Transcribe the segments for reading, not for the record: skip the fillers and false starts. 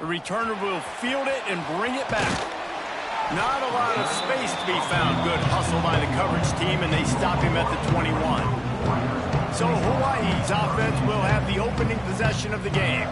The returner will field it and bring it back. Not a lot of space to be found. Good hustle by the coverage team, and they stop him at the 21. So Hawaii's offense will have the opening possession of the game.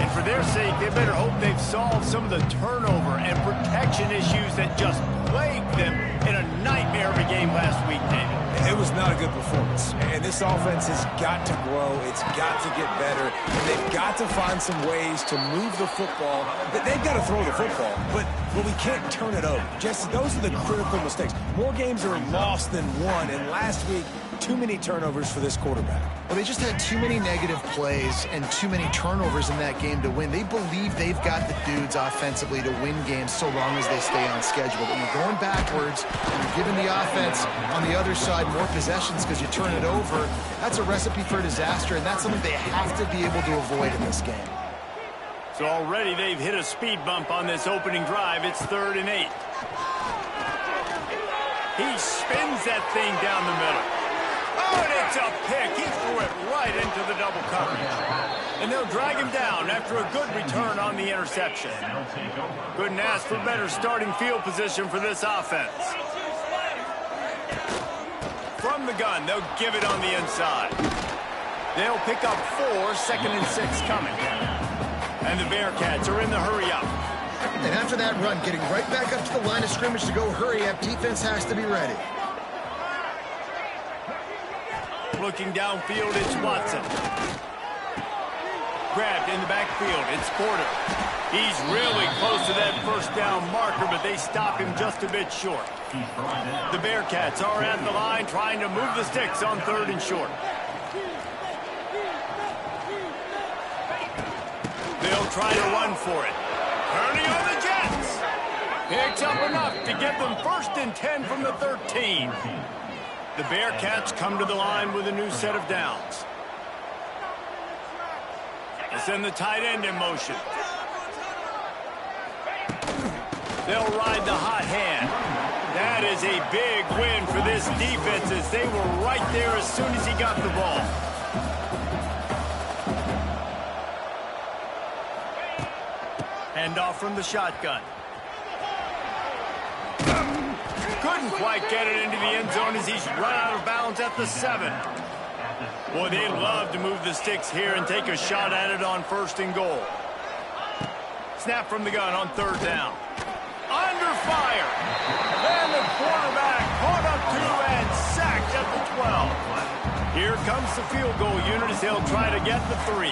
And for their sake, they better hope they've solved some of the turnover and protection issues that just plagued them in a nightmare of a game last week, David. It was not a good performance. And this offense has got to grow. It's got to get better. And they've got to find some ways to move the football. They've got to throw the football, but we can't turn it over. Jesse, those are the critical mistakes. More games are lost than won, and last week, too many turnovers for this quarterback. Well, they just had too many negative plays and too many turnovers in that game to win. They believe they've got the dudes offensively to win games so long as they stay on schedule. But when you're going backwards and you're giving the offense on the other side more possessions because you turn it over, that's a recipe for disaster, and that's something they have to be able to avoid in this game. So already they've hit a speed bump on this opening drive. It's 3rd and 8. He spins that thing down the middle. Oh, and it's a pick. He threw it right into the double coverage. And they'll drag him down after a good return on the interception. Couldn't ask for better starting field position for this offense. From the gun, they'll give it on the inside. They'll pick up 4, 2nd and 6 coming. And the Bearcats are in the hurry-up. And after that run, getting right back up to the line of scrimmage to go hurry-up, defense has to be ready. Looking downfield, it's Watson. Grabbed in the backfield, it's Porter. He's really close to that first down marker, but they stop him just a bit short. The Bearcats are at the line trying to move the sticks on 3rd and short. They'll try to run for it. Turning on the Jets. Picks up enough to get them 1st and 10 from the 13. The Bearcats come to the line with a new set of downs. They send the tight end in motion. They'll ride the hot hand. That is a big win for this defense as they were right there as soon as he got the ball. Handoff from the shotgun. Couldn't quite get it into the end zone as he's run out of bounds at the 7. Boy, they'd love to move the sticks here and take a shot at it on 1st and goal. Snap from the gun on 3rd down. Under fire. And the quarterback caught up to and sacked at the 12. Here comes the field goal unit as they'll try to get the 3.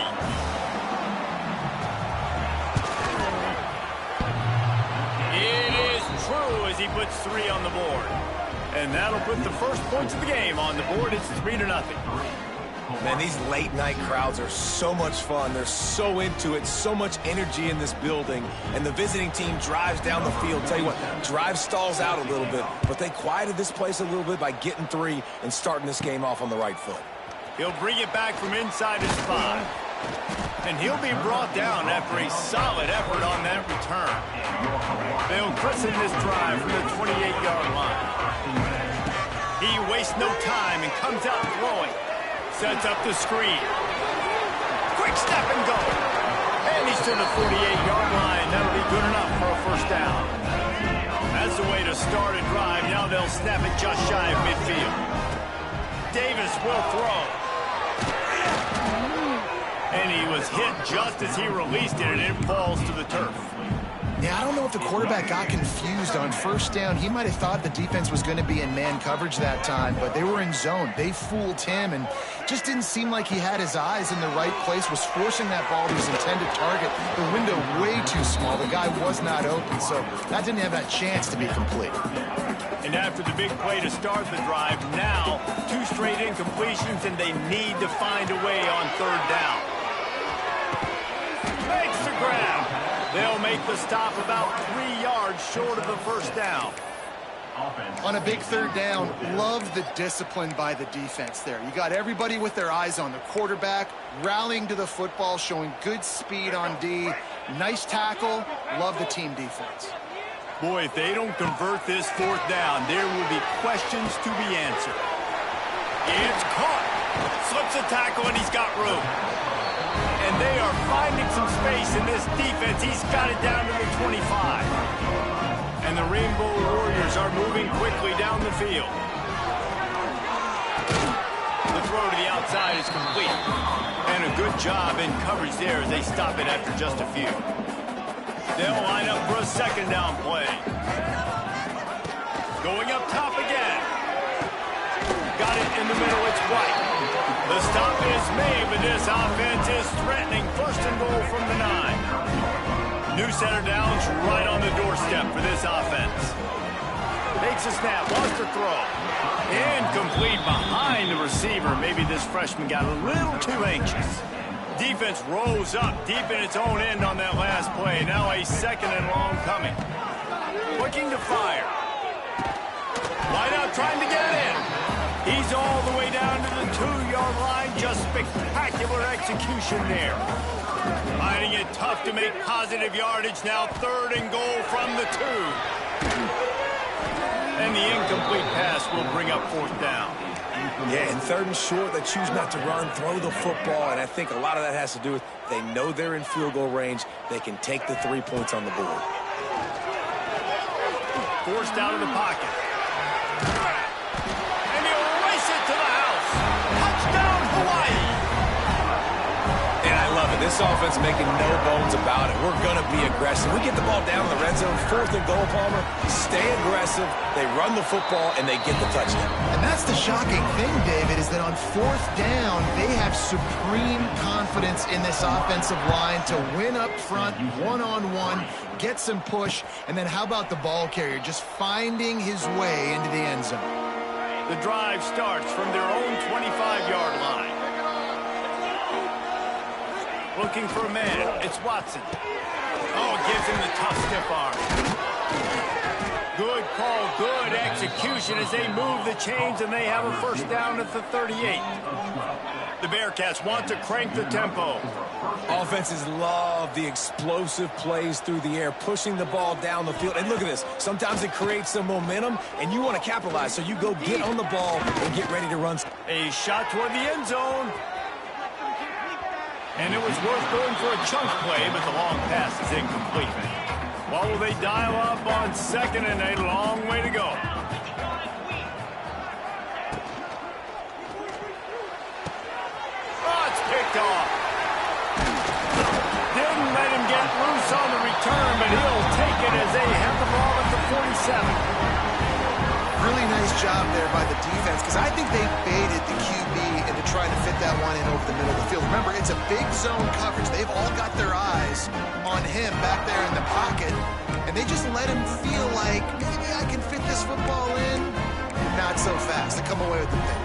True as he puts 3 on the board. And that'll put the first points of the game on the board. It's 3-0. Man, these late-night crowds are so much fun. They're so into it, so much energy in this building. And the visiting team drives down the field. Tell you what, drive stalls out a little bit, but they quieted this place a little bit by getting 3 and starting this game off on the right foot. He'll bring it back from inside his 5. And he'll be brought down after a solid effort on that return. They'll christen this drive from the 28-yard line. He wastes no time and comes out throwing. Sets up the screen. Quick step and go. And he's to the 48-yard line. That'll be good enough for a 1st down. That's the way to start a drive. Now they'll snap it just shy of midfield. Davis will throw. And he was hit just as he released it, and it falls to the turf. Yeah, I don't know if the quarterback got confused on 1st down. He might have thought the defense was going to be in man coverage that time, but they were in zone. They fooled him, and just didn't seem like he had his eyes in the right place, was forcing that ball to his intended target. The window way too small. The guy was not open, so that didn't have that chance to be complete. And after the big play to start the drive, now 2 straight incompletions, and they need to find a way on 3rd down. Makes the grab. They'll make the stop about 3 yards short of the 1st down. On a big 3rd down, love the discipline by the defense there. You got everybody with their eyes on the quarterback, rallying to the football, showing good speed on D. Nice tackle. Love the team defense. Boy, if they don't convert this 4th down, there will be questions to be answered. It's caught. Slips a tackle, and he's got room. And they are fighting finding some space in this defense. He's got it down to the 25. And the Rainbow Warriors are moving quickly down the field. The throw to the outside is complete. And a good job in coverage there as they stop it after just a few. They'll line up for a second down play. Going up top again. Got it in the middle, it's White. The stop is made, but this offense is threatening. First and goal from the 9. New center downs right on the doorstep for this offense. Makes a snap, wants to throw. Incomplete behind the receiver. Maybe this freshman got a little too anxious. Defense rose up deep in its own end on that last play. Now a second and long coming. Looking to fire. Wide out trying to get it in. He's all the way down to the 2-yard line. Just spectacular execution there. Finding it tough to make positive yardage. Now third and goal from the 2. And the incomplete pass will bring up fourth down. Yeah, and third and short, they choose not to run, throw the football, and I think a lot of that has to do with they know they're in field goal range. They can take the 3 points on the board. Forced out of the pocket. And he'll race it to the house. Touchdown, Hawaii. And I love it. This offense making no bones about it. We're going to be aggressive. We get the ball down in the red zone, fourth and goal, Palmer. Stay aggressive. They run the football, and they get the touchdown. And that's the shocking thing, David, is that on fourth down, they have supreme confidence in this offensive line to win up front, one-on-one, get some push, and then how about the ball carrier just finding his way into the end zone? The drive starts from their own 25-yard line. Looking for a man. It's Watson. Oh, gives him the tough stiff arm. Good call, good execution as they move the chains, and they have a first down at the 38. The Bearcats want to crank the tempo. Offenses love the explosive plays through the air, pushing the ball down the field. And look at this. Sometimes it creates some momentum, and you want to capitalize. So you go get on the ball and get ready to run. A shot toward the end zone. And it was worth going for a chunk play, but the long pass is incomplete. Well, will they dial up on second and a long way to go? Oh, it's picked off. Didn't let him get loose on the return, but he'll take it as they have the ball at the 47. Really nice job there by the defense, because I think they baited the QB into trying to fit that one in over the middle of the field. Remember, it's a big zone coverage. They've all got their eyes on him back there in the pocket, and they just let him feel like, maybe I can fit this football in. Not so fast. They come away with the pick.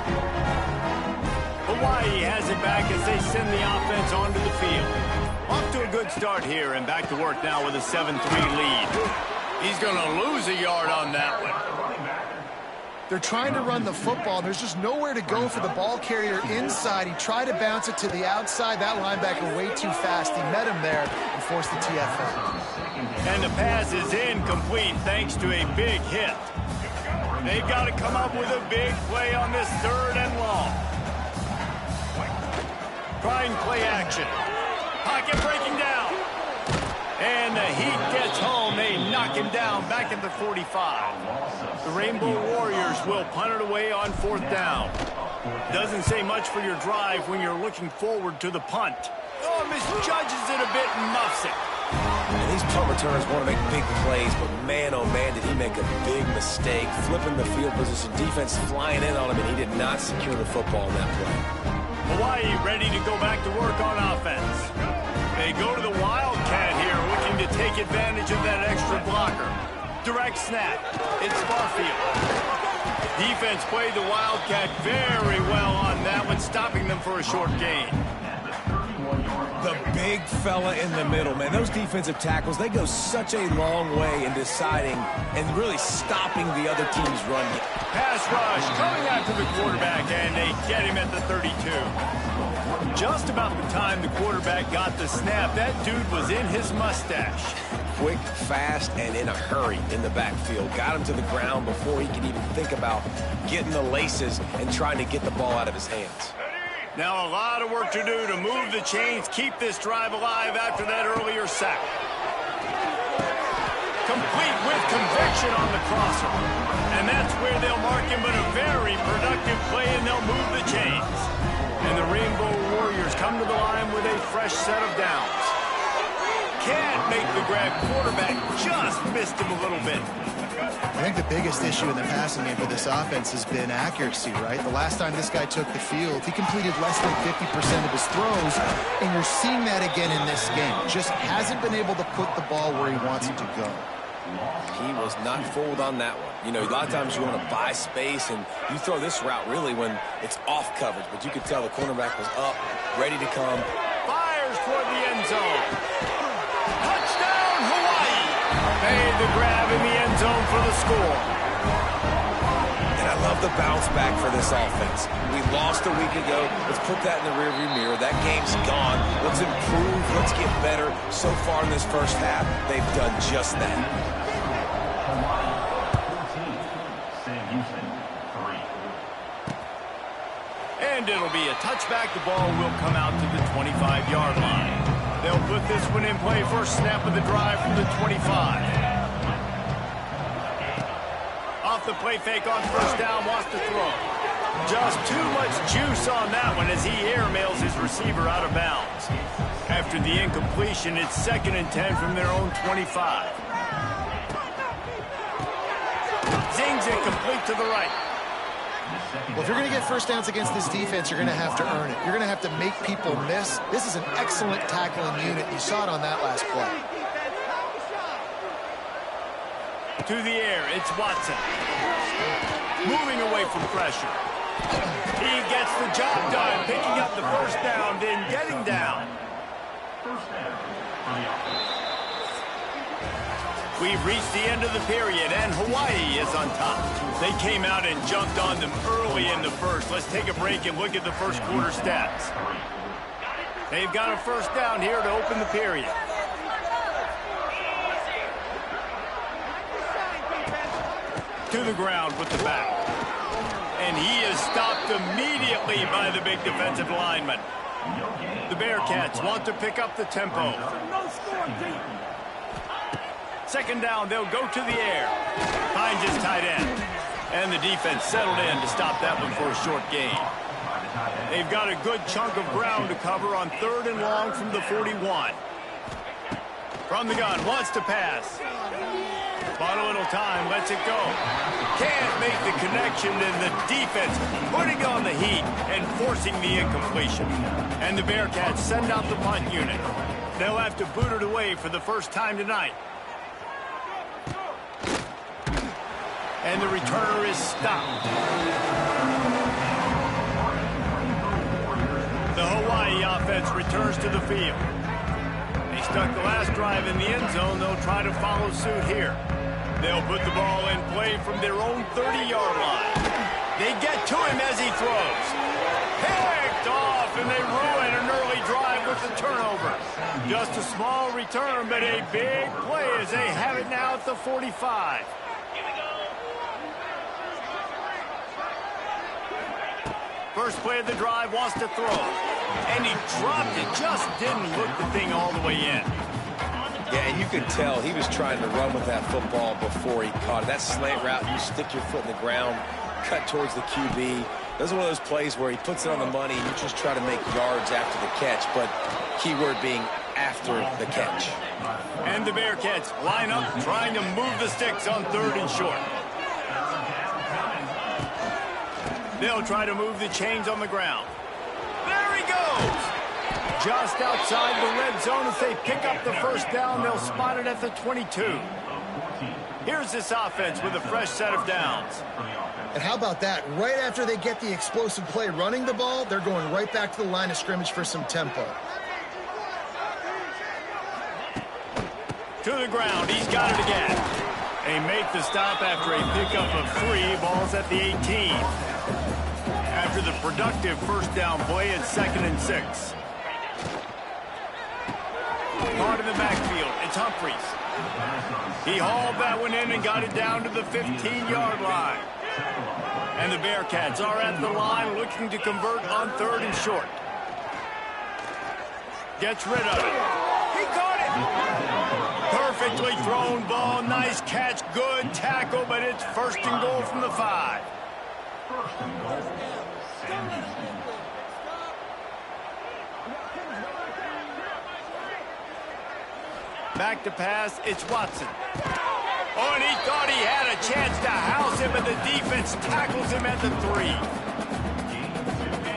Hawaii has it back as they send the offense onto the field. Off to a good start here, and back to work now with a 7-3 lead. He's going to lose a yard on that one. They're trying to run the football. There's just nowhere to go for the ball carrier inside. He tried to bounce it to the outside. That linebacker way too fast. He met him there and forced the TFL. And the pass is incomplete thanks to a big hit. They've got to come up with a big play on this third and long. Trying play action. Pocket breaking down. And the heat gets home. They knock him down back at the 45. The Rainbow Warriors will punt it away on fourth down. Doesn't say much for your drive when you're looking forward to the punt. Oh, misjudges it a bit and muffs it. And these punt returners want to make big plays, but man, oh man, did he make a big mistake. Flipping the field position, defense flying in on him, and he did not secure the football in that play. Hawaii ready to go back to work on offense. They go to the Wildcat here, looking to take advantage of that extra blocker. Direct snap. It's Barfield. Defense played the Wildcat very well on that one, stopping them for a short gain. The big fella in the middle, man. Those defensive tackles, they go such a long way in deciding and really stopping the other team's run. Pass rush coming after the quarterback, and they get him at the 32. Just about the time the quarterback got the snap, that dude was in his mustache. Quick, fast, and in a hurry in the backfield. Got him to the ground before he could even think about getting the laces and trying to get the ball out of his hands. Now a lot of work to do to move the chains, keep this drive alive after that earlier sack. Complete with conviction on the crosser. And that's where they'll mark him, but a very productive play, and they'll move the chains. And the Rainbow Warriors come to the line with a fresh set of downs. Can't make the grab. Quarterback just missed him a little bit. I think the biggest issue in the passing game for this offense has been accuracy, right? The last time this guy took the field, he completed less than 50% of his throws, and you're seeing that again in this game. Just hasn't been able to put the ball where he wants it to go. He was not fooled on that one. You know, a lot of times you want to buy space, and you throw this route really when it's off coverage, but you could tell the cornerback was up, ready to come. Fires toward the end zone. Touchdown, Hawaii! Made the grab in the end zone for the score. And I love the bounce back for this offense. We lost a week ago. Let's put that in the rearview mirror. That game's gone. Let's improve. Let's get better. So far in this first half, they've done just that. And it'll be a touchback. The ball will come out to the 25-yard line. They'll put this one in play. First snap of the drive from the 25. Off the play fake on first down, wants to throw. Just too much juice on that one as he airmails his receiver out of bounds. After the incompletion, it's 2nd and 10 from their own 25. Zings it complete to the right. Well, if you're going to get first downs against this defense, you're going to have to earn it. You're going to have to make people miss. This is an excellent tackling unit. You saw it on that last play. To the air, it's Watson. Moving away from pressure. He gets the job done, picking up the first down, then getting down. We've reached the end of the period, and Hawaii is on top. They came out and jumped on them early in the first. Let's take a break and look at the first quarter stats. They've got a first down here to open the period. To the ground with the back. And he is stopped immediately by the big defensive lineman. The Bearcats want to pick up the tempo. Second down, they'll go to the air. Finds his tight end. And the defense settled in to stop that one for a short gain. They've got a good chunk of ground to cover on 3rd and long from the 41. From the gun, wants to pass. Bought a little time, lets it go. Can't make the connection, and the defense putting on the heat and forcing the incompletion. And the Bearcats send out the punt unit. They'll have to boot it away for the first time tonight. And the returner is stopped. The Hawaii offense returns to the field. They stuck the last drive in the end zone. They'll try to follow suit here. They'll put the ball in play from their own 30-yard line. They get to him as he throws. Picked off, and they ruin an early drive with the turnover. Just a small return, but a big play as they have it now at the 45. First play of the drive, wants to throw. And he dropped it, just didn't look the thing all the way in. Yeah, and you could tell he was trying to run with that football before he caught it. That slant route, you stick your foot in the ground, cut towards the QB. Those are one of those plays where he puts it on the money and you just try to make yards after the catch, but keyword being after the catch. And the Bearcats line up, trying to move the sticks on 3rd and short. They'll try to move the chains on the ground. There he goes! Just outside the red zone as they pick up the first down. They'll spot it at the 22. Here's this offense with a fresh set of downs. And how about that? Right after they get the explosive play running the ball, they're going right back to the line of scrimmage for some tempo. To the ground. He's got it again. They make the stop after a pickup of 3. Ball's at the 18. After the productive first down play, it's 2nd and 6. Caught in the backfield. It's Humphries. He hauled that one in and got it down to the 15-yard line. And the Bearcats are at the line looking to convert on 3rd and short. Gets rid of it. He caught it. Perfectly thrown ball. Nice catch. Good tackle, but it's 1st and goal from the 5. Back to pass. It's Watson. Oh, and he thought he had a chance to house him, but the defense tackles him at the 3.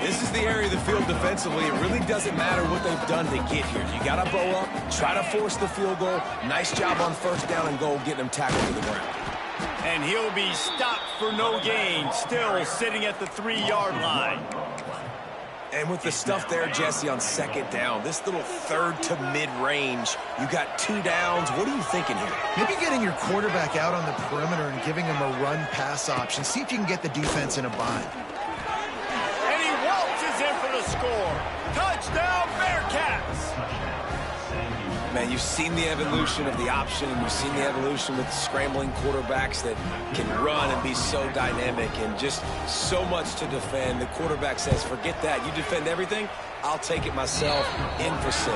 This is the area of the field defensively. It really doesn't matter what they've done to get here. You got to bow up, try to force the field goal. Nice job on 1st down and goal, getting them tackled to the ground. And he'll be stopped for no gain, still sitting at the 3-yard line. And with the stuff there, Jesse, on 2nd down, this little 3rd to mid-range, you got 2 downs. What are you thinking here? Maybe getting your quarterback out on the perimeter and giving him a run-pass option. See if you can get the defense in a bind. And he waltzes in for the score. Touchdown, Bearcats! Man, you've seen the evolution of the option, and you've seen the evolution with scrambling quarterbacks that can run and be so dynamic and just so much to defend. The quarterback says, forget that. You defend everything, I'll take it myself. In for 6.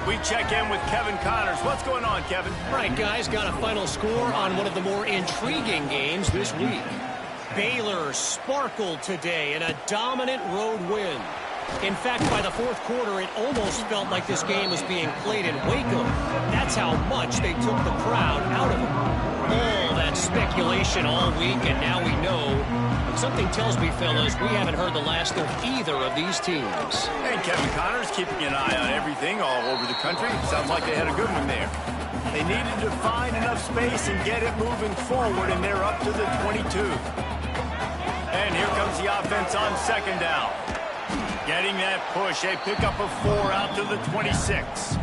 We check in with Kevin Connors. What's going on, Kevin? All right, guys, got a final score on one of the more intriguing games this week. Baylor sparkled today in a dominant road win. In fact, by the 4th quarter, it almost felt like this game was being played in Waco. That's how much they took the crowd out of it. All that speculation all week, and now we know. And something tells me, fellas, we haven't heard the last of either of these teams. And Kevin Connors keeping an eye on everything all over the country. Sounds like they had a good one there. They needed to find enough space and get it moving forward, and they're up to the 22. And here comes the offense on 2nd down. Getting that push, a pickup of 4 out to the 26.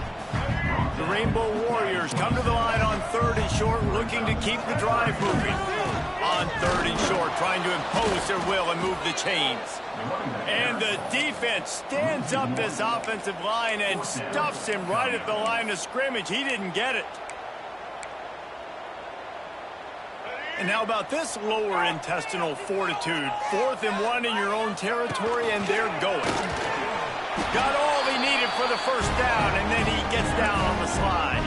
The Rainbow Warriors come to the line on 3rd and short, looking to keep the drive moving. On 3rd and short, trying to impose their will and move the chains. And the defense stands up this offensive line and stuffs him right at the line of scrimmage. He didn't get it. And how about this lower intestinal fortitude? 4th and 1 in your own territory, and they're going. Got all he needed for the 1st down, and then he gets down on the slide.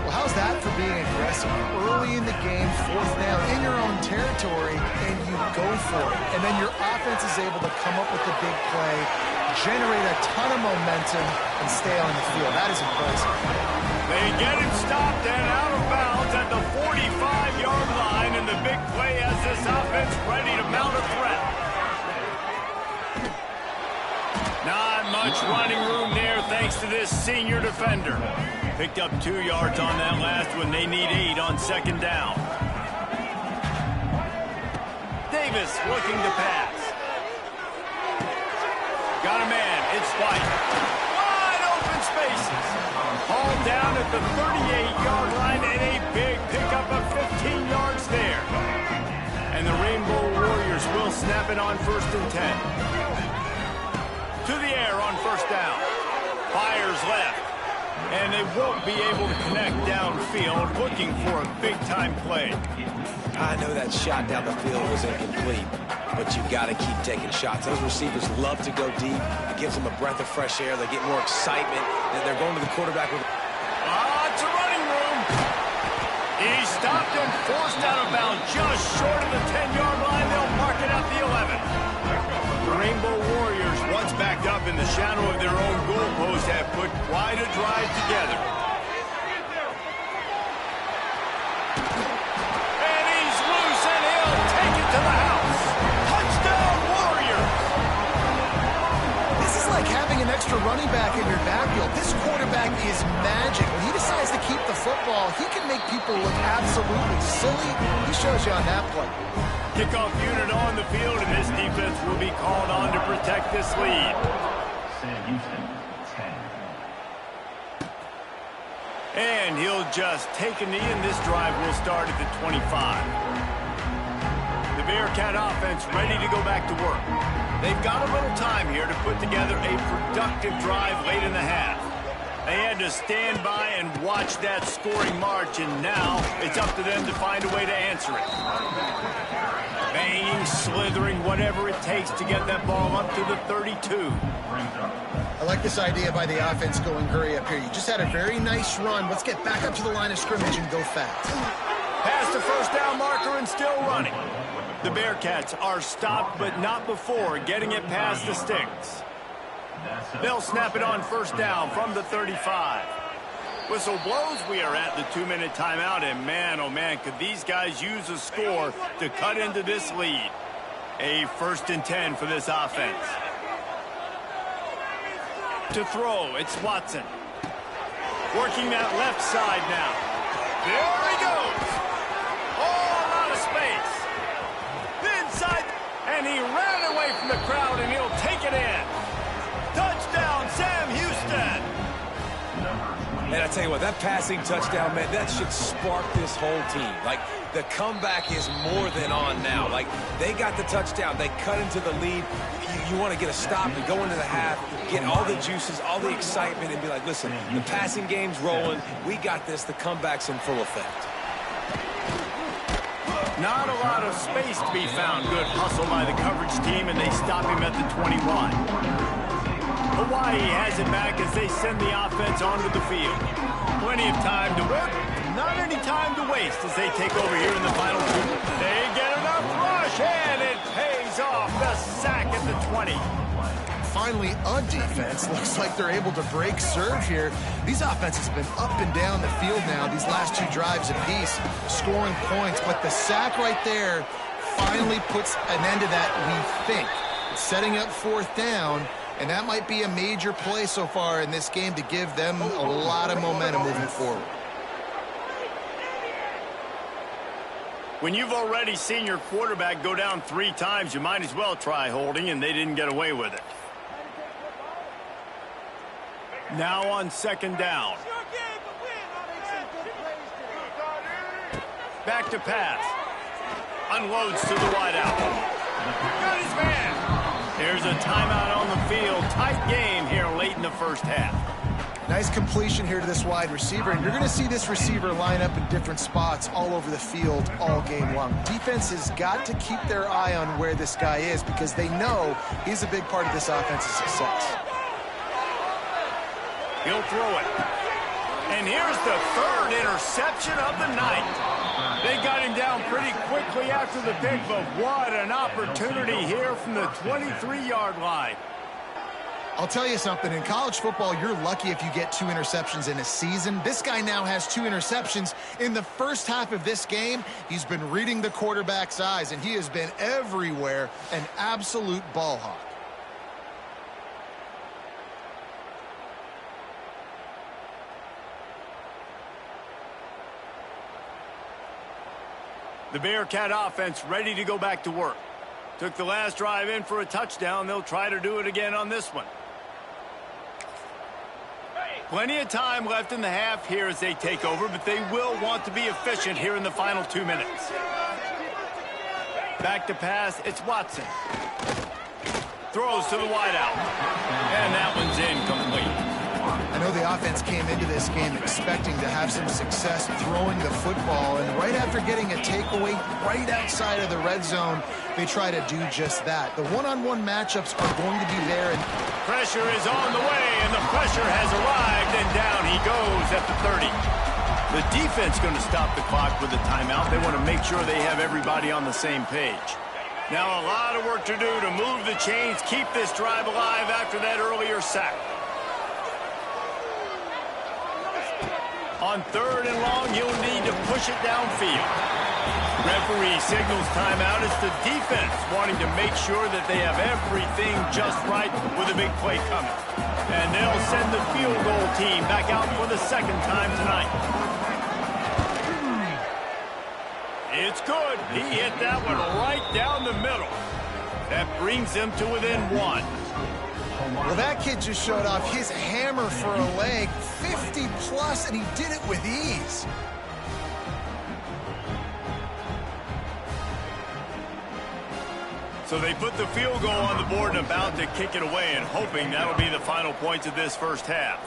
Well, how's that for being aggressive? Early in the game, 4th down in your own territory, and you go for it. And then your offense is able to come up with the big play, generate a ton of momentum, and stay on the field. That is impressive. They get him stopped and out of bounds at the 45-yard line, and the big play has this offense ready to mount a threat. Not much running room there thanks to this senior defender. Picked up 2 yards on that last one. They need 8 on 2nd down. Davis looking to pass. Got a man. It's White. Wide open spaces. Hauled down at the 38-yard line, and a big pickup of 15 yards there. And the Rainbow Warriors will snap it on 1st and 10. To the air on 1st down. Fires left. And they won't be able to connect downfield, looking for a big-time play. I know that shot down the field was incomplete, but you got to keep taking shots. Those receivers love to go deep. It gives them a breath of fresh air. They get more excitement. They're going to the quarterback with... Lots of running room. He's stopped and forced out of bounds just short of the 10-yard line. They'll mark it at the 11. The Rainbow Warriors, once backed up in the shadow of their own goalpost, have put quite a drive together. And he's loose, and he'll take it to the house. Touchdown, Warriors! This is like having an extra running back in your backfield. This quarterback is magic. When he decides to keep the football, he can make people look absolutely silly. He shows you on that play. Kickoff unit on the field, and this defense will be called on to protect this lead. And he'll just take a knee, and this drive will start at the 25. The Bearcat offense ready to go back to work. They've got a little time here to put together a productive drive late in the half. They had to stand by and watch that scoring march, and now it's up to them to find a way to answer it. Banging, slithering, whatever it takes to get that ball up to the 32. I like this idea by the offense going hurry up here. You just had a very nice run. Let's get back up to the line of scrimmage and go fast. Past the first down marker and still running. The Bearcats are stopped, but not before getting it past the sticks. They'll snap it on first down from the 35. Whistle blows, we are at the 2-minute timeout, and man, oh man, could these guys use a score to cut into this lead. A 1st and 10 for this offense. To throw, it's Watson. Working that left side now. There he goes. Oh, a lot of space. Inside, and he ran away from the crowd, and he'll take it in. Touchdown, Sam Houston. And I tell you what, that passing touchdown, man, that should spark this whole team. Like, the comeback is more than on now. Like, they got the touchdown. They cut into the lead. You want to get a stop and go into the half, get all the juices, all the excitement, and be like, listen, the passing game's rolling. We got this. The comeback's in full effect. Not a lot of space to be found. Good hustle by the coverage team, and they stop him at the 21. Hawaii has it back as they send the offense onto the field. Plenty of time to work, not any time to waste as they take over here in the final 2. They get enough rush, and it pays off. The sack at the 20. Finally, a defense. Looks like they're able to break serve here. These offenses have been up and down the field now, these last 2 drives apiece, scoring points. But the sack right there finally puts an end to that, we think. Setting up 4th down. And that might be a major play so far in this game to give them a lot of momentum moving forward. When you've already seen your quarterback go down 3 times, you might as well try holding, and they didn't get away with it. Now on 2nd down. Back to pass. Unloads to the wideout. Got his man. There's a timeout on the field. Tight game here late in the first half. Nice completion here to this wide receiver, and you're going to see this receiver line up in different spots all over the field all game long. Defense has got to keep their eye on where this guy is because they know he's a big part of this offense's success. He'll throw it. And here's the 3rd interception of the night. They got him down pretty quickly after the pick, but what an opportunity here from the 23-yard line. I'll tell you something, in college football, you're lucky if you get 2 interceptions in a season. This guy now has 2 interceptions. In the first half of this game, he's been reading the quarterback's eyes, and he has been everywhere, an absolute ball hawk. The Bearcat offense ready to go back to work. Took the last drive in for a touchdown. They'll try to do it again on this one. Plenty of time left in the half here as they take over, but they will want to be efficient here in the final 2 minutes. Back to pass, it's Watson. Throws to the wideout. And that one's incomplete. I know the offense came into this game expecting to have some success throwing the football, and right after getting a takeaway right outside of the red zone, they try to do just that. The one-on-one matchups are going to be there. And pressure is on the way, and the pressure has arrived, and down he goes at the 30. The defense going to stop the clock with a timeout. They want to make sure they have everybody on the same page. Now a lot of work to do to move the chains, keep this drive alive after that earlier sack. On 3rd and long, you'll need to push it downfield. Referee signals timeout. It's the defense wanting to make sure that they have everything just right with a big play coming. And they'll send the field goal team back out for the 2nd time tonight. It's good. He hit that one right down the middle. That brings them to within 1. Well, that kid just showed off his hammer for a leg, 50-plus, and he did it with ease. So they put the field goal on the board and about to kick it away, and hoping that'll be the final points of this first half.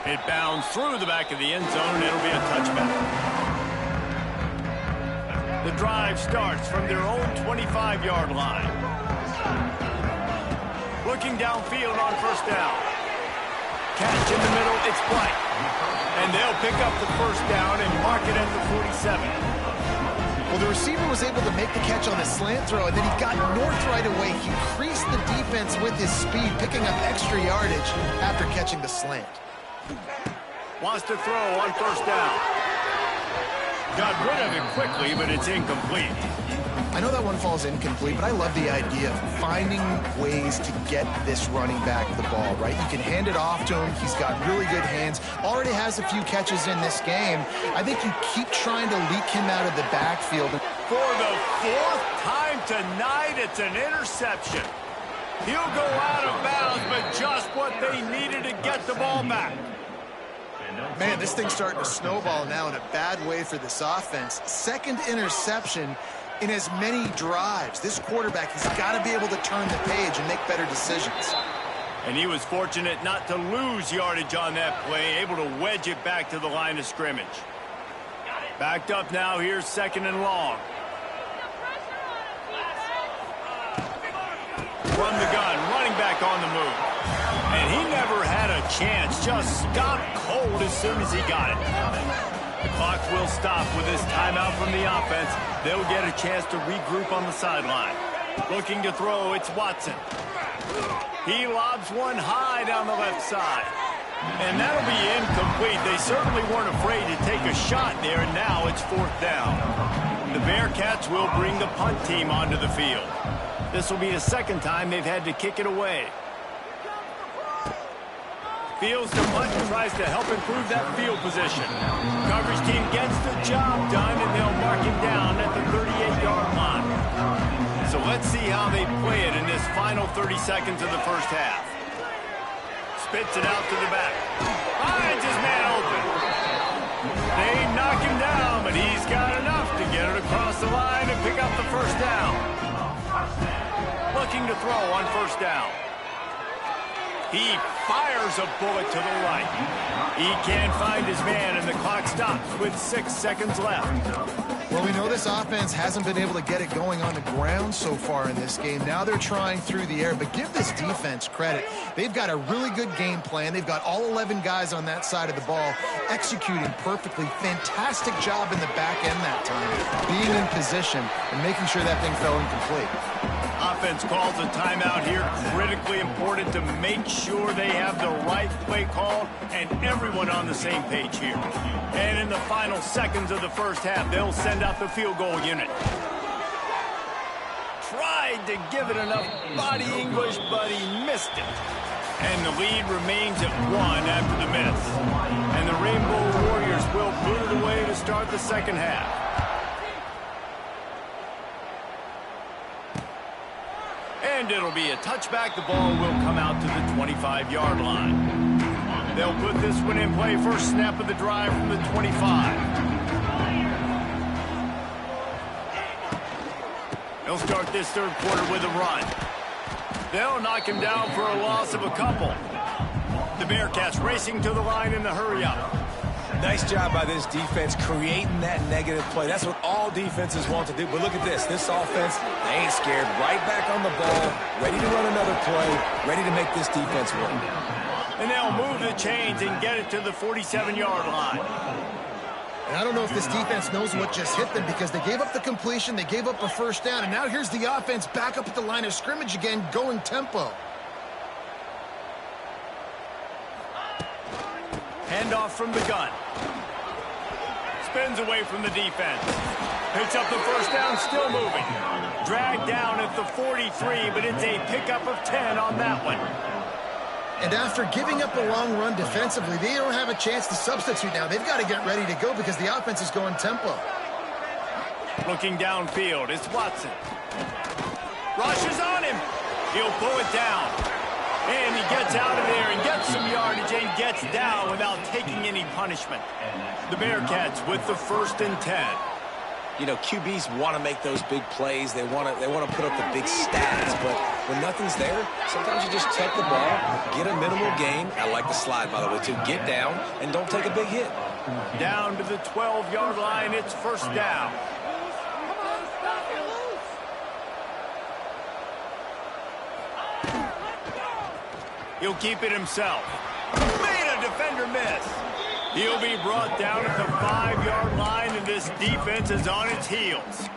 It bounds through the back of the end zone, and it'll be a touchback. The drive starts from their own 25-yard line. Looking downfield on first down. Catch in the middle, it's Blight. And they'll pick up the first down and mark it at the 47. Well, the receiver was able to make the catch on the slant throw, and then he got north right away. He creased the defense with his speed, picking up extra yardage after catching the slant. Wants to throw on first down. Got rid of it quickly, but it's incomplete. I know that one falls incomplete, but I love the idea of finding ways to get this running back the ball, right? You can hand it off to him. He's got really good hands. Already has a few catches in this game. I think you keep trying to leak him out of the backfield. For the fourth time tonight, it's an interception. He'll go out of bounds, but just what they needed to get the ball back. Man, this thing's starting to snowball now in a bad way for this offense. Second interception in as many drives. This quarterback has got to be able to turn the page and make better decisions. And he was fortunate not to lose yardage on that play, able to wedge it back to the line of scrimmage. Backed up now, here's second and long. From the gun, running back on the move. And he never had a chance, just stopped cold as soon as he got it. The clock will stop with this timeout from the offense. They'll get a chance to regroup on the sideline. Looking to throw, it's Watson. He lobs one high down the left side. And that'll be incomplete. They certainly weren't afraid to take a shot there, and now it's fourth down. The Bearcats will bring the punt team onto the field. This will be the second time they've had to kick it away. Fields the punt and tries to help improve that field position. Coverage team gets the job done, and they'll mark him down at the 38-yard line. So let's see how they play it in this final 30 seconds of the first half. Spits it out to the back. Finds his man open. They knock him down, but he's got enough to get it across the line and pick up the first down. Looking to throw on first down. He fires a bullet to the right. He can't find his man, and the clock stops with 6 seconds left. Well, we know this offense hasn't been able to get it going on the ground so far in this game. Now they're trying through the air, but give this defense credit. They've got a really good game plan. They've got all 11 guys on that side of the ball executing perfectly. Fantastic job in the back end that time, being in position and making sure that thing fell incomplete. Offense calls a timeout here. Critically important to make sure they have the right play call and everyone on the same page here. And in the final seconds of the first half, they'll send out the field goal unit. Tried to give it enough body English, but he missed it. And the lead remains at 1 after the miss. And the Rainbow Warriors will boot it away to start the second half. And it'll be a touchback. The ball will come out to the 25-yard line. They'll put this one in play. First snap of the drive from the 25. They'll start this third quarter with a run. They'll knock him down for a loss of a couple. The Bearcats racing to the line in the hurry-up. Nice job by this defense creating that negative play. That's what all defenses want to do. But look at this. This offense, they ain't scared. Right back on the ball, ready to run another play, ready to make this defense work. And they'll move the chains and get it to the 47-yard line. And I don't know if this defense knows what just hit them because they gave up the completion, they gave up a first down, and now here's the offense back up at the line of scrimmage again, going tempo. Handoff from the gun. Spins away from the defense. Picks up the first down, still moving. Dragged down at the 43, but it's a pickup of 10 on that one. And after giving up a long run defensively, they don't have a chance to substitute now. They've got to get ready to go because the offense is going tempo. Looking downfield, it's Watson. Rushes on him. He'll pull it down. And he gets out of there and gets some yardage and gets down without taking any punishment. The Bearcats with the 1st and 10. You know, QBs want to make those big plays. They want to put up the big stats. But when nothing's there, sometimes you just take the ball, get a minimal gain. I like the slide, by the way, too. Get down and don't take a big hit. Down to the 12-yard line. It's first down. He'll keep it himself. Made a defender miss. He'll be brought down at the 5-yard line, and this defense is on its heels.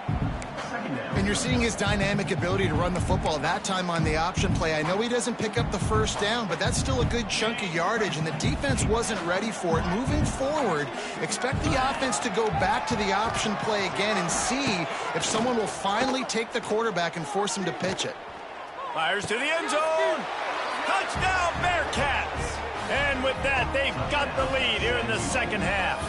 And you're seeing his dynamic ability to run the football, that time on the option play. I know he doesn't pick up the first down, but that's still a good chunk of yardage, and the defense wasn't ready for it. Moving forward, expect the offense to go back to the option play again and see if someone will finally take the quarterback and force him to pitch it. Fires to the end zone. Touchdown, Bearcats. And with that, they've got the lead here in the second half.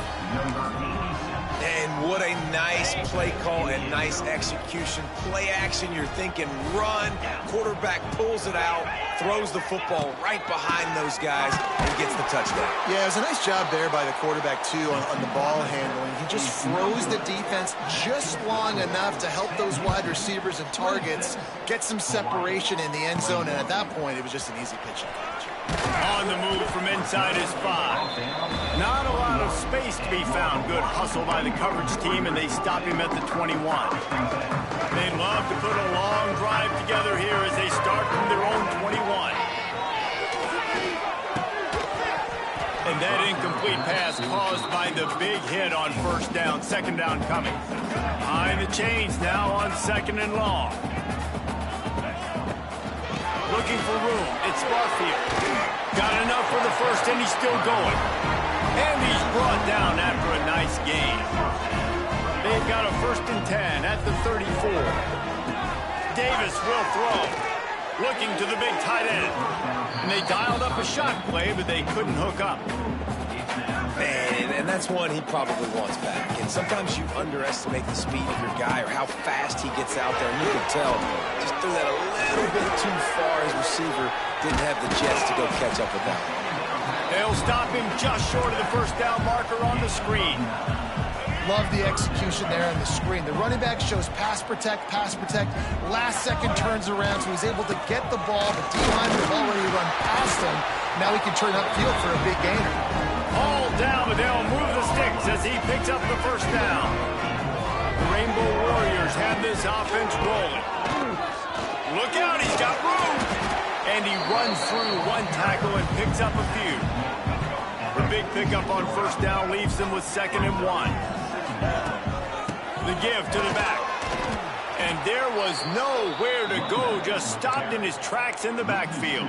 And what a nice play call and nice execution. Play action, you're thinking run. Quarterback pulls it out, throws the football right behind those guys, and gets the touchdown. Yeah, it was a nice job there by the quarterback, too, on the ball handling. He just froze the defense just long enough to help those wide receivers and targets get some separation in the end zone, and at that point, it was just an easy pitch and catch. On the move from inside his 5. Not a lot of space to be found. Good hustle by the coverage team, and they stop him at the 21. They love to put a long drive together here as they start from their own 21. And that incomplete pass caused by the big hit on first down. Second down coming. Behind the chains now on second and long. Looking for room. It's Barfield. Got enough for the first, and he's still going. And he's brought down after a nice gain. They've got a 1st and 10 at the 34. Davis will throw. Looking to the big tight end. And they dialed up a shot play, but they couldn't hook up. Man, and that's one he probably wants back. And sometimes you underestimate the speed of your guy or how fast he gets out there. And you can tell, just threw that a little bit too far. His receiver didn't have the jets to go catch up with that. They'll stop him just short of the first down marker on the screen. Love the execution there on the screen. The running back shows pass protect, last second turns around, so he's able to get the ball. The D-line was already run past him. Now he can turn upfield for a big gainer. All down, but they'll move the sticks as he picks up the first down. The Rainbow Warriors have this offense rolling. Look out, he's got room. And he runs through one tackle and picks up a few. The big pickup on first down leaves them with 2nd and 1. The give to the back. And there was nowhere to go, just stopped in his tracks in the backfield.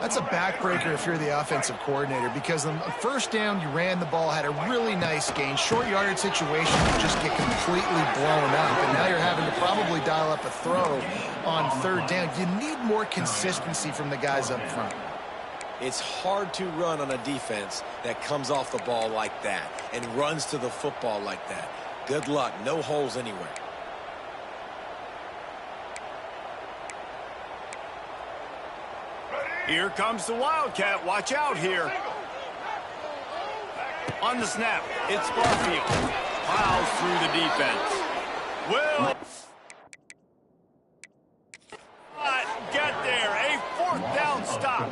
That's a backbreaker if you're the offensive coordinator, because on first down, you ran the ball, had a really nice gain. Short yardage situation, you just get completely blown up. And now you're having to probably dial up a throw on 3rd down. You need more consistency from the guys up front. It's hard to run on a defense that comes off the ball like that and runs to the football like that. Good luck. No holes anywhere. Here comes the Wildcat. Watch out here. On the snap, it's Barfield. Plows through the defense. Will not get there. A 4th down stop.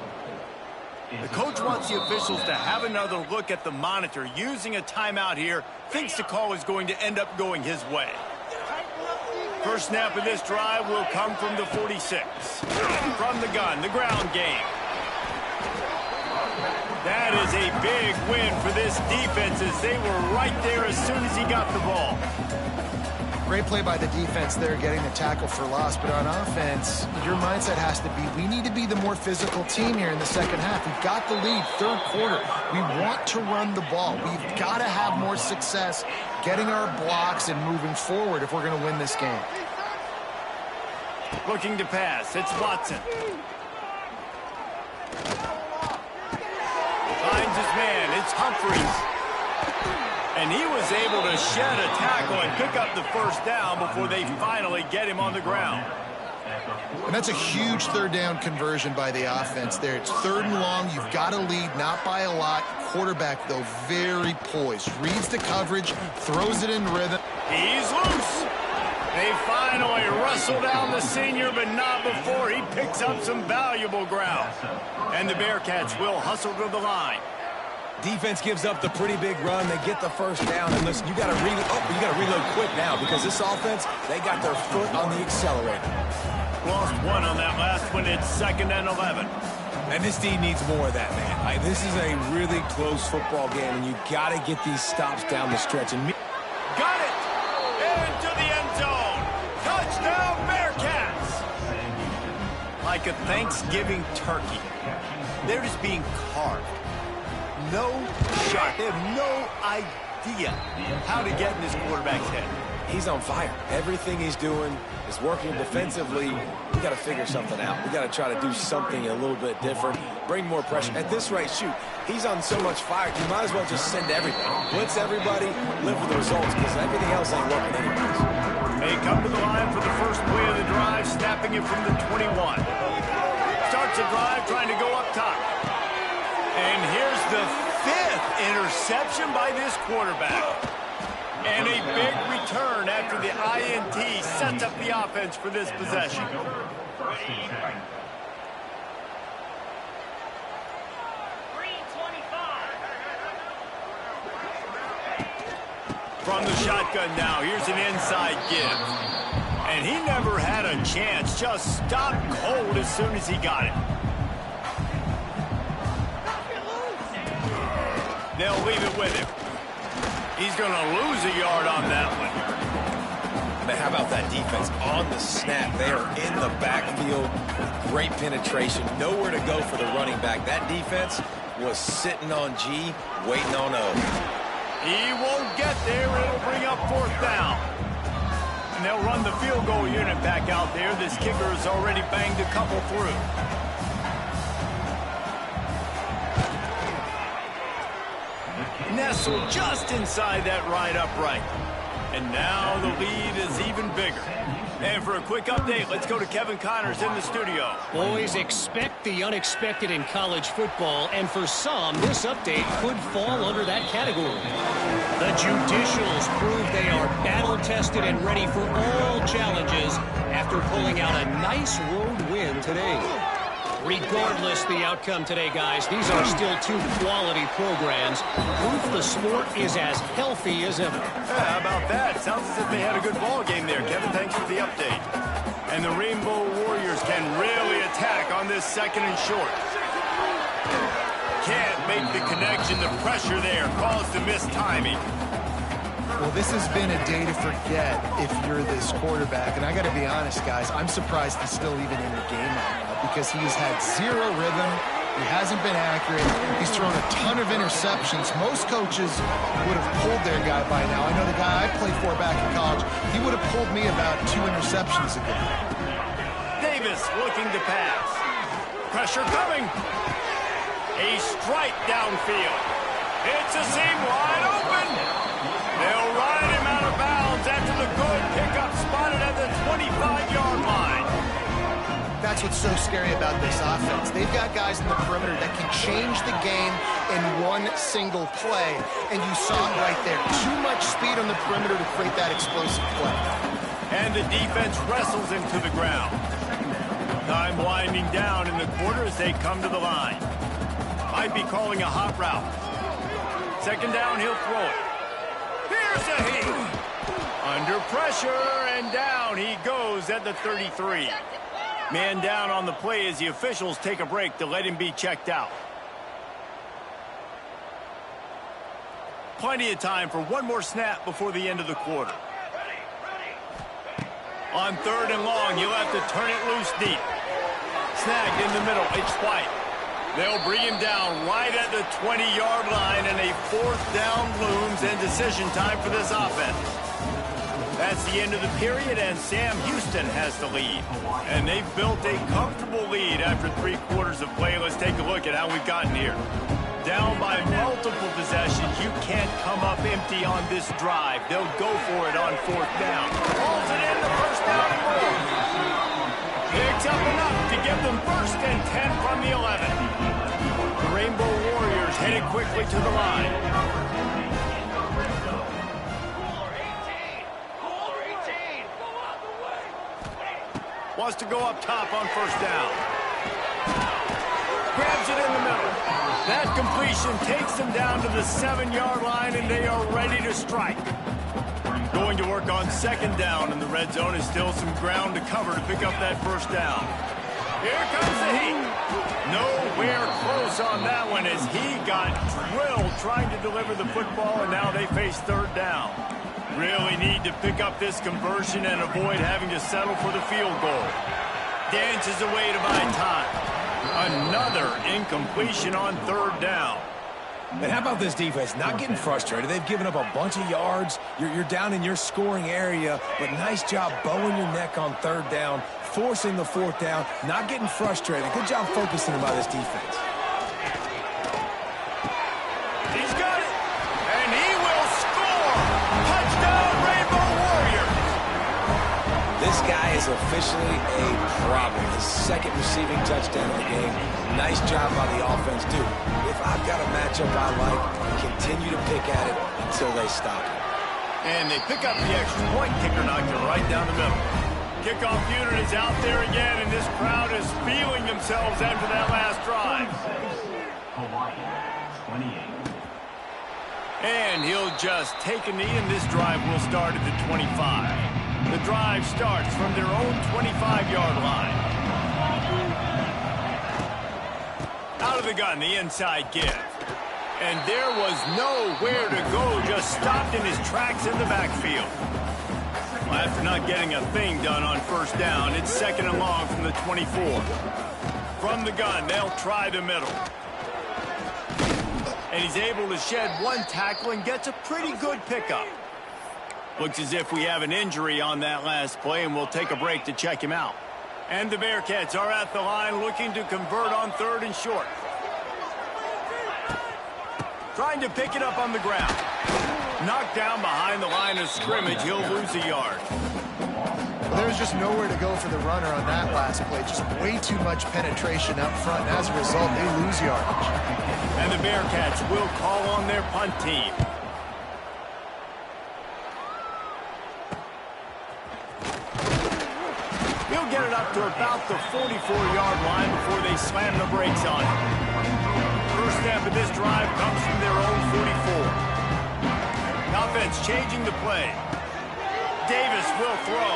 The coach wants the officials to have another look at the monitor. Using a timeout here, thinks the call is going to end up going his way. First snap of this drive will come from the 46. From the gun, the ground game. That is a big win for this defense as they were right there as soon as he got the ball. Great play by the defense there, getting the tackle for loss. But on offense, your mindset has to be, we need to be the more physical team here in the second half. We've got the lead, 3rd quarter. We want to run the ball. We've got to have more success getting our blocks and moving forward if we're going to win this game. Looking to pass, it's Watson. Finds his man, it's Humphries. And he was able to shed a tackle and pick up the first down before they finally get him on the ground. And that's a huge 3rd down conversion by the offense there. It's 3rd and long. You've got to lead, not by a lot. Quarterback, though, very poised. Reads the coverage, throws it in rhythm. He's loose. They finally wrestle down the senior, but not before he picks up some valuable ground. And the Bearcats will hustle to the line. Defense gives up the pretty big run. They get the first down. And listen, you got to reload quick now because this offense, they got their foot on the accelerator. Lost one on that last one. It's 2nd and 11. And this team needs more of that, man. This is a really close football game, and you got to get these stops down the stretch. And got it! Into the end zone! Touchdown, Bearcats! Like a Thanksgiving turkey, they're just being carved. No shot. They have no idea how to get in this quarterback's head. He's on fire. Everything he's doing is working defensively. We got to figure something out. We got to try to do something a little bit different, bring more pressure. At this rate, shoot, he's on so much fire, you might as well just send everybody. Blitz everybody, live with the results, because everything else ain't working anyways. They come to the line for the first play of the drive, snapping it from the 21. Starts the drive, trying to go up top. And here's the 5th interception by this quarterback. And a big return after the INT sets up the offense for this possession. From the shotgun now, here's an inside give. And he never had a chance, just stopped cold as soon as he got it. They'll leave it with him. He's going to lose a yard on that one. Man, how about that defense on the snap? They are in the backfield with great penetration. Nowhere to go for the running back. That defense was sitting on G, waiting on O. He won't get there. It'll bring up 4th down. And they'll run the field goal unit back out there. This kicker has already banged a couple through. Nestled just inside that right upright. And now the lead is even bigger. And for a quick update, let's go to Kevin Connors in the studio. Boys, expect the unexpected in college football, and for some, this update could fall under that category. The Judicials prove they are battle-tested and ready for all challenges after pulling out a nice road win today. Regardless the outcome today, guys, these are still 2 quality programs. Proof the sport is as healthy as ever. Yeah, how about that? Sounds as if they had a good ball game there. Kevin, thanks for the update. And the Rainbow Warriors can really attack on this 2nd and short. Can't make the connection. The pressure there caused the missed timing. Well, this has been a day to forget if you're this quarterback. And I got to be honest, guys, I'm surprised he's still even in the game right now because he has had 0 rhythm. He hasn't been accurate. He's thrown a ton of interceptions. Most coaches would have pulled their guy by now. I know the guy I played for back in college, he would have pulled me about 2 interceptions ago. Davis looking to pass. Pressure coming. A strike downfield. It's a seam wide open. They'll ride him out of bounds after the good pickup spotted at the 25-yard line. That's what's so scary about this offense. They've got guys in the perimeter that can change the game in one single play, and you saw it right there. Too much speed on the perimeter to create that explosive play. And the defense wrestles him to the ground. Time winding down in the quarter as they come to the line. Might be calling a hot route. 2nd down, he'll throw it. Here's a hit. Under pressure, and down he goes at the 33. Man down on the play as the officials take a break to let him be checked out. Plenty of time for one more snap before the end of the quarter. On 3rd and long, you'll have to turn it loose deep. Snagged in the middle, it's White. They'll bring him down right at the 20-yard line, and a 4th down looms and decision time for this offense. That's the end of the period, and Sam Houston has the lead. And they've built a comfortable lead after 3 quarters of play. Let's take a look at how we've gotten here. Down by multiple possessions, you can't come up empty on this drive. They'll go for it on 4th down. Pulls it in, the 1st down and more. Picks up enough to give them 1st and 10 from the 11. The Rainbow Warriors headed quickly to the line. Wants to go up top on 1st down. Grabs it in the middle. That completion takes them down to the 7-yard line, and they are ready to strike. Going to work on 2nd down, and the red zone is still some ground to cover to pick up that 1st down. Here comes the heat. Nowhere close on that one as he got drilled trying to deliver the football, and now they face third down. Really need to pick up this conversion and avoid having to settle for the field goal. Dances away to buy time. Another incompletion on third down. And how about this defense? Not getting frustrated. They've given up a bunch of yards. You're down in your scoring area, but nice job bowing your neck on third down, forcing the fourth down, not getting frustrated. Good job focusing by this defense. He's got it, and he will score. Touchdown, Rainbow Warriors. This guy is officially a problem. His second receiving touchdown of the game. Nice job by the offense, dude. If I've got a matchup I like, continue to pick at it until they stop it. And they pick up the extra point. Kicker knocked it right down the middle. Kickoff unit is out there again, and this crowd is feeling themselves after that last drive. And he'll just take a knee, and this drive will start at the 25. The drive starts from their own 25-yard line. Out of the gun, the inside give. And there was nowhere to go, just stopped in his tracks in the backfield. Well, after not getting a thing done on first down, it's second and long from the 24. From the gun, they'll try the middle. And he's able to shed one tackle and gets a pretty good pickup. Looks as if we have an injury on that last play, and we'll take a break to check him out. And the Bearcats are at the line looking to convert on third and short. Trying to pick it up on the ground. Knocked down behind the line of scrimmage. He'll lose a yard. There's just nowhere to go for the runner on that last play. Just way too much penetration up front. And as a result, they lose yardage. And the Bearcats will call on their punt team. He'll get it up to about the 44-yard line before they slam the brakes on it. First step of this drive comes from their own 44. Offense changing the play. Davis will throw.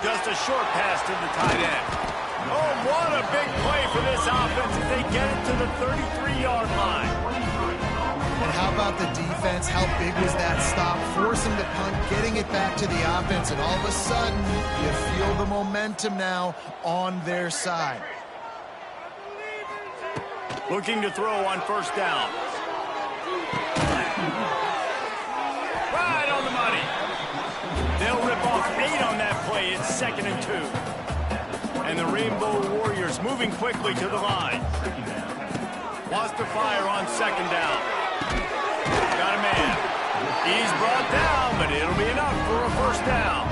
Just a short pass to the tight end. Oh, what a big play for this offense as they get it to the 33-yard line. And how about the defense? How big was that stop? Forcing the punt, getting it back to the offense, and all of a sudden, you feel the momentum now on their side. Looking to throw on first down. Right on the money. They'll rip off 8 on that play. It's second and 2. And the Rainbow Warriors moving quickly to the line. Wants to fire on second down. Got a man. He's brought down, but it'll be enough for a first down.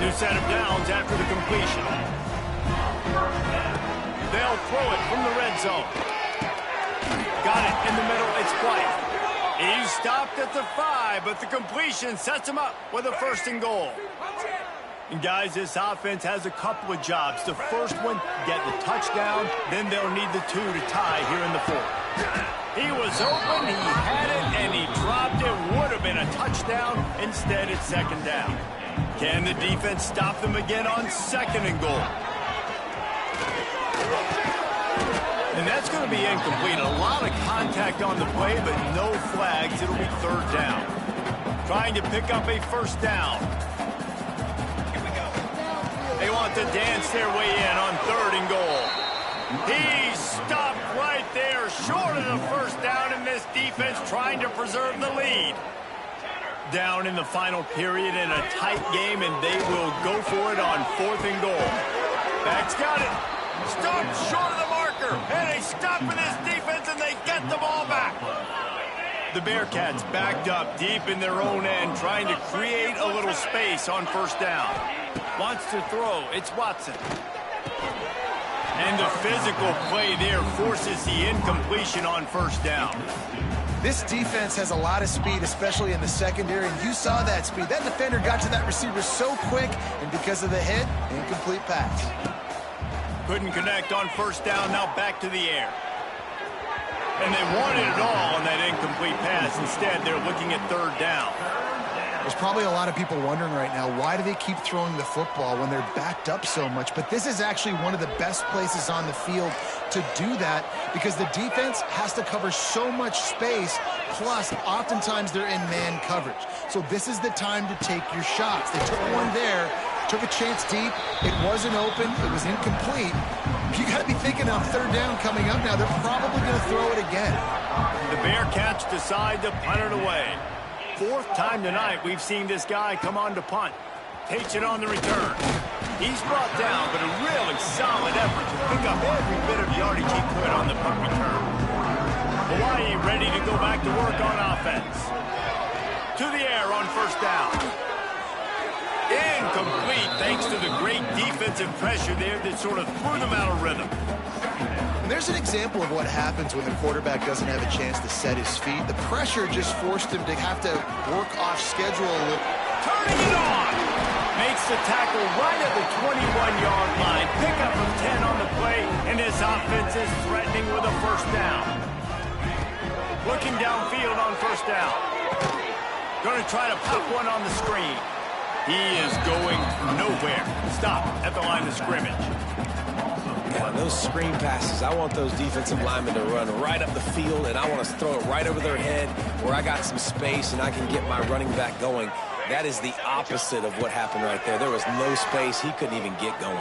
New set of downs after the completion. They'll throw it from the red zone. Got it in the middle. It's White. He's stopped at the 5, but the completion sets him up with a first and goal. And guys, this offense has a couple of jobs. The first one, get the touchdown. Then they'll need the 2 to tie here in the 4th. He was open, he had it, and he dropped it. Would have been a touchdown. Instead, it's second down. Can the defense stop them again on second and goal? And that's going to be incomplete. A lot of contact on the play, but no flags. It'll be third down. Trying to pick up a first down. They want to dance their way in on third and goal. He's stopped right there, short of the first down, and this defense trying to preserve the lead. Down in the final period in a tight game, and they will go for it on fourth and goal. Back's got it. Stopped short of the marker, and they stop with this defense, and they get the ball back. The Bearcats backed up deep in their own end, trying to create a little space on first down. Wants to throw. It's Watson. And the physical play there forces the incompletion on first down. This defense has a lot of speed, especially in the secondary, and you saw that speed. That defender got to that receiver so quick, and because of the hit, incomplete pass. Couldn't connect on first down, now back to the air. And they wanted it all on that incomplete pass. Instead, they're looking at third down. There's probably a lot of people wondering right now, why do they keep throwing the football when they're backed up so much? But this is actually one of the best places on the field to do that because the defense has to cover so much space, plus oftentimes they're in man coverage. So this is the time to take your shots. They took one there, took a chance deep. It wasn't open. It was incomplete. You got to be thinking on third down coming up now. They're probably going to throw it again. The Bearcats decide to punt it away. Fourth time tonight we've seen this guy come on to punt. Takes it on the return. He's brought down, but a really solid effort to pick up every bit of yardage he could on the punt return. Hawaii ready to go back to work on offense. To the air on first down. Incomplete thanks to the great defensive pressure there that sort of threw them out of rhythm. And there's an example of what happens when the quarterback doesn't have a chance to set his feet. The pressure just forced him to have to work off schedule a little. Turning it on! Makes the tackle right at the 21-yard line. Pick up of 10 on the play, and this offense is threatening with a first down. Looking downfield on first down. Going to try to pop one on the screen. He is going nowhere. Stop at the line of scrimmage. Yeah, those screen passes, I want those defensive linemen to run right up the field, and I want to throw it right over their head where I got some space and I can get my running back going. That is the opposite of what happened right there. There was no space. He couldn't even get going.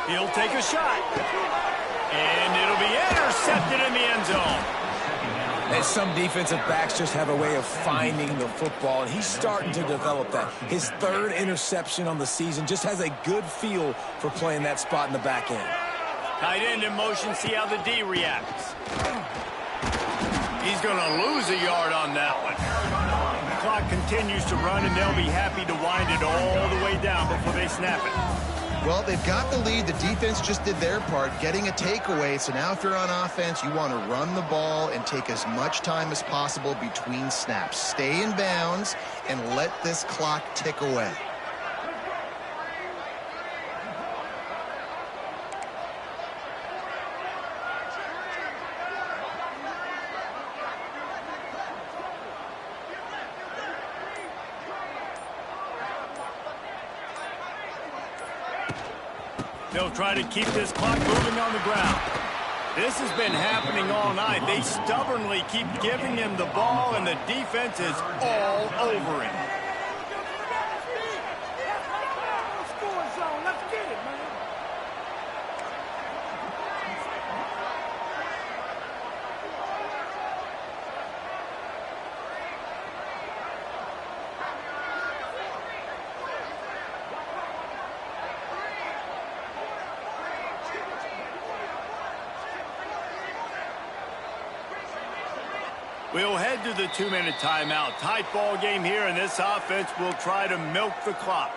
He'll take a shot. And it'll be intercepted in the end zone. And some defensive backs just have a way of finding the football, and he's starting to develop that. His third interception on the season, just has a good feel for playing that spot in the back end. Tight end in motion, see how the D reacts. He's going to lose a yard on that one. The clock continues to run, and they'll be happy to wind it all the way down before they snap it. Well, they've got the lead. The defense just did their part, getting a takeaway. So now if you're on offense, you want to run the ball and take as much time as possible between snaps. Stay in bounds and let this clock tick away. They'll try to keep this clock moving on the ground. This has been happening all night. They stubbornly keep giving him the ball, and the defense is all over him. We'll head to the 2-minute timeout. Tight ball game here, and this offense will try to milk the clock.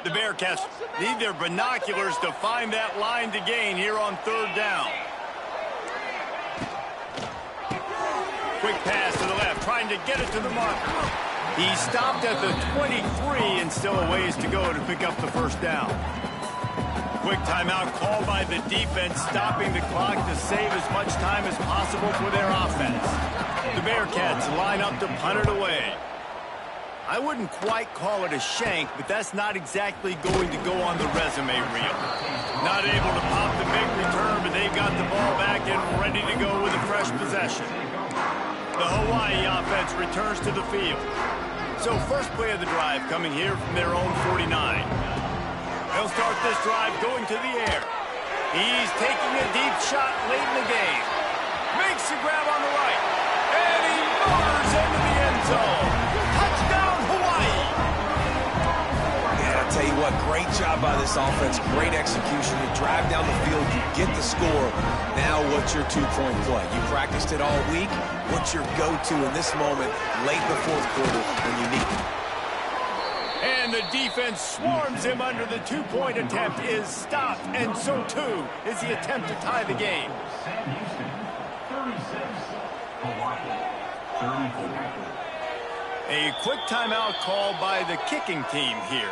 The Bearcats need their binoculars to find that line to gain here on third down. Quick pass to the left, trying to get it to the marker. He stopped at the 23 and still a ways to go to pick up the first down. Quick timeout called by the defense, stopping the clock to save as much time as possible for their offense. The Bearcats line up to punt it away. I wouldn't quite call it a shank, but that's not exactly going to go on the resume reel. Not able to pop the big return, but they've got the ball back and ready to go with a fresh possession. The Hawaii offense returns to the field. So first play of the drive coming here from their own 49. They'll start this drive going to the air. He's taking a deep shot late in the game. Makes the grab on the right. And he motors into the end zone. Touchdown, Hawaii! Yeah, I'll tell you what, great job by this offense. Great execution. You drive down the field, you get the score. Now what's your two-point play? You practiced it all week. What's your go-to in this moment late in the fourth quarter when you need it? And the defense swarms him under the two-point attempt is stopped, and so too is the attempt to tie the game. A quick timeout called by the kicking team here.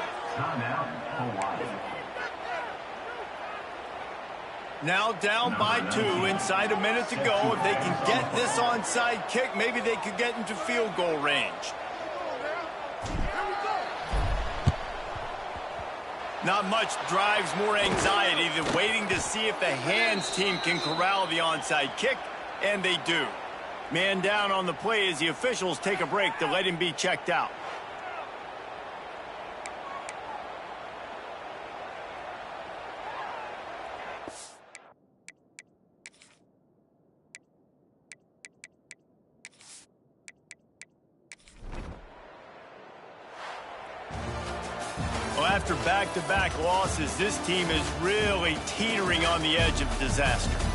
Now down by 2, inside a minute to go. If they can get this onside kick, maybe they could get into field goal range. Not much drives more anxiety than waiting to see if the hands team can corral the onside kick, and they do. Man down on the play as the officials take a break to let him be checked out. Well, after back-to-back losses, this team is really teetering on the edge of disaster.